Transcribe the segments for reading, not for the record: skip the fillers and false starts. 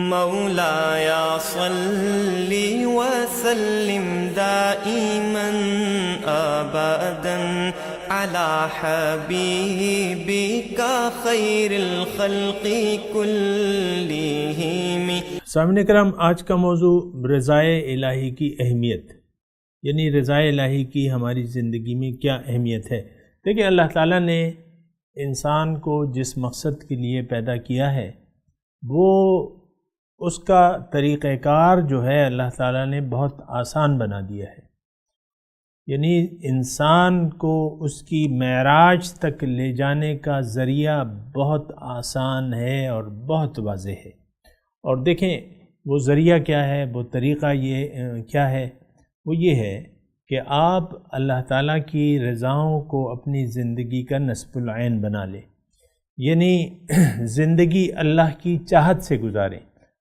مولاي صل وسلم دائما ابدا على حبيبك خير الخلق كلهم۔ سامعین کرام، آج کا موضوع رضائے الہی کی اہمیت، یعنی رضائے الہی کی ہماری زندگی میں کیا اہمیت ہے۔ دیکھیں، اللہ تعالیٰ نے انسان کو جس مقصد کے لیے پیدا کیا ہے، وہ اس کا طریقہ کار جو ہے اللہ تعالیٰ نے بہت آسان بنا دیا ہے۔ یعنی انسان کو اس کی معراج تک لے جانے کا ذریعہ بہت آسان ہے اور بہت واضح ہے۔ اور دیکھیں وہ ذریعہ کیا ہے، وہ طریقہ یہ کیا ہے، وہ یہ ہے کہ آپ اللہ تعالیٰ کی رضاؤں کو اپنی زندگی کا نصب العین بنا لیں، یعنی زندگی اللہ کی چاہت سے گزاریں،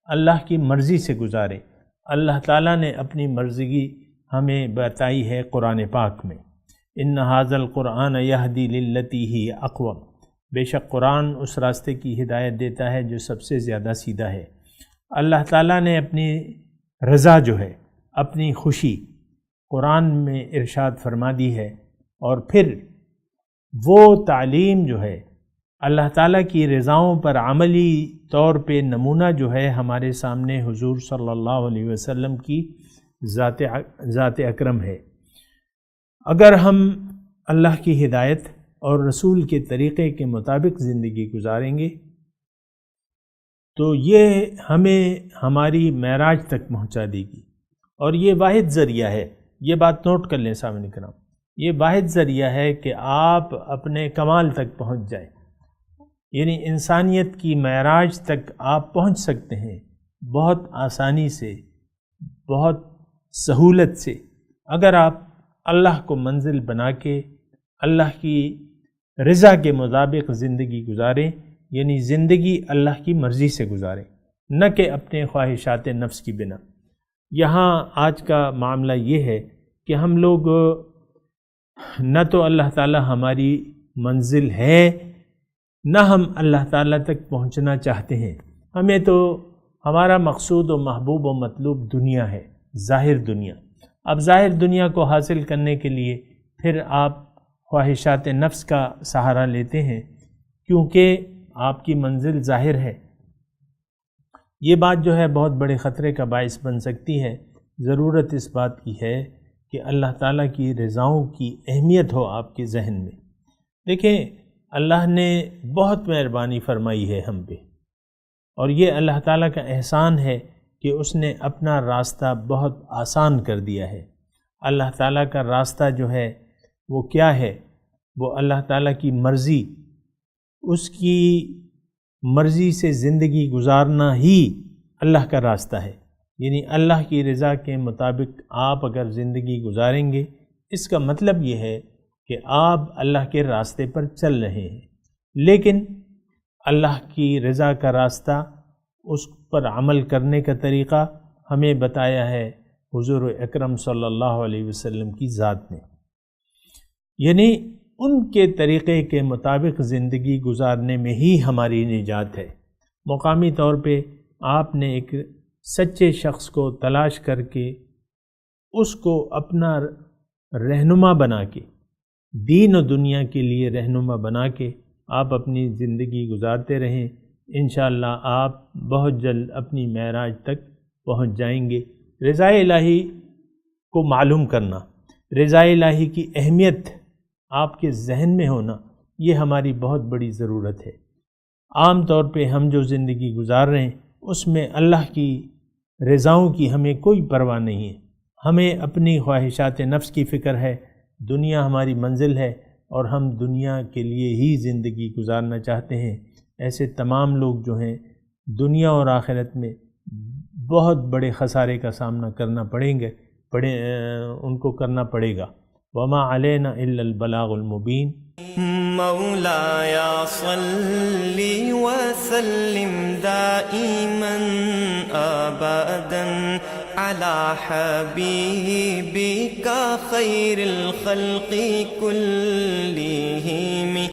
اللہ کی مرضی سے گزاریں۔ اللہ تعالیٰ نے اپنی مرضی ہمیں بتائی ہے قرآن پاک میں، ان ھذا القرآن یہدی للتی ہی اقوم۔ بے شک قرآن اس راستے کی ہدایت دیتا ہے جو سب سے زیادہ سیدھا ہے۔ اللہ تعالیٰ نے اپنی رضا جو ہے، اپنی خوشی قرآن میں ارشاد فرما دی ہے، اور پھر وہ تعلیم جو ہے اللہ تعالیٰ کی رضاؤں پر عملی طور پہ نمونہ جو ہے ہمارے سامنے حضور صلی اللہ علیہ وسلم کی ذات اکرم ہے۔ اگر ہم اللہ کی ہدایت اور رسول کے طریقے کے مطابق زندگی گزاریں گے تو یہ ہمیں ہماری معراج تک پہنچا دے گی، اور یہ واحد ذریعہ ہے۔ یہ بات نوٹ کر لیں سامعین کرام، یہ واحد ذریعہ ہے کہ آپ اپنے کمال تک پہنچ جائیں، یعنی انسانیت کی معراج تک آپ پہنچ سکتے ہیں بہت آسانی سے، بہت سہولت سے، اگر آپ اللہ کو منزل بنا کے اللہ کی رضا کے مطابق زندگی گزاریں، یعنی زندگی اللہ کی مرضی سے گزاریں، نہ کہ اپنے خواہشات نفس کی بنا۔ یہاں آج کا معاملہ یہ ہے کہ ہم لوگ نہ تو اللہ تعالی ہماری منزل ہے، نہ ہم اللہ تعالیٰ تک پہنچنا چاہتے ہیں۔ ہمیں تو ہمارا مقصود و محبوب و مطلوب دنیا ہے، ظاہر دنیا۔ اب ظاہر دنیا کو حاصل کرنے کے لیے پھر آپ خواہشات نفس کا سہارا لیتے ہیں، کیونکہ آپ کی منزل ظاہر ہے۔ یہ بات جو ہے بہت بڑے خطرے کا باعث بن سکتی ہے۔ ضرورت اس بات کی ہے کہ اللہ تعالیٰ کی رضاؤں کی اہمیت ہو آپ کے ذہن میں۔ دیکھیں، اللہ نے بہت مہربانی فرمائی ہے ہم پہ، اور یہ اللہ تعالیٰ کا احسان ہے کہ اس نے اپنا راستہ بہت آسان کر دیا ہے۔ اللہ تعالیٰ کا راستہ جو ہے وہ کیا ہے؟ وہ اللہ تعالیٰ کی مرضی، اس کی مرضی سے زندگی گزارنا ہی اللہ کا راستہ ہے۔ یعنی اللہ کی رضا کے مطابق آپ اگر زندگی گزاریں گے، اس کا مطلب یہ ہے کہ آپ اللہ کے راستے پر چل رہے ہیں۔ لیکن اللہ کی رضا کا راستہ، اس پر عمل کرنے کا طریقہ ہمیں بتایا ہے حضور اکرم صلی اللہ علیہ وسلم کی ذات نے، یعنی ان کے طریقے کے مطابق زندگی گزارنے میں ہی ہماری نجات ہے۔ مقامی طور پہ آپ نے ایک سچے شخص کو تلاش کر کے اس کو اپنا رہنما بنا کے، دین و دنیا کے لیے رہنما بنا کے آپ اپنی زندگی گزارتے رہیں، انشاءاللہ آپ بہت جلد اپنی معراج تک پہنچ جائیں گے۔ رضا الہی کو معلوم کرنا، رضا الہی کی اہمیت آپ کے ذہن میں ہونا، یہ ہماری بہت بڑی ضرورت ہے۔ عام طور پہ ہم جو زندگی گزار رہے ہیں اس میں اللہ کی رضاؤں کی ہمیں کوئی پرواہ نہیں ہے۔ ہمیں اپنی خواہشات نفس کی فکر ہے، دنیا ہماری منزل ہے اور ہم دنیا کے لیے ہی زندگی گزارنا چاہتے ہیں۔ ایسے تمام لوگ جو ہیں دنیا اور آخرت میں بہت بڑے خسارے کا سامنا کرنا ان کو کرنا پڑے گا۔ وما علینا الا البلاغ المبین۔ مولاي صل وسلم دائما ابدا على حبيبك خير الخلق كلهم۔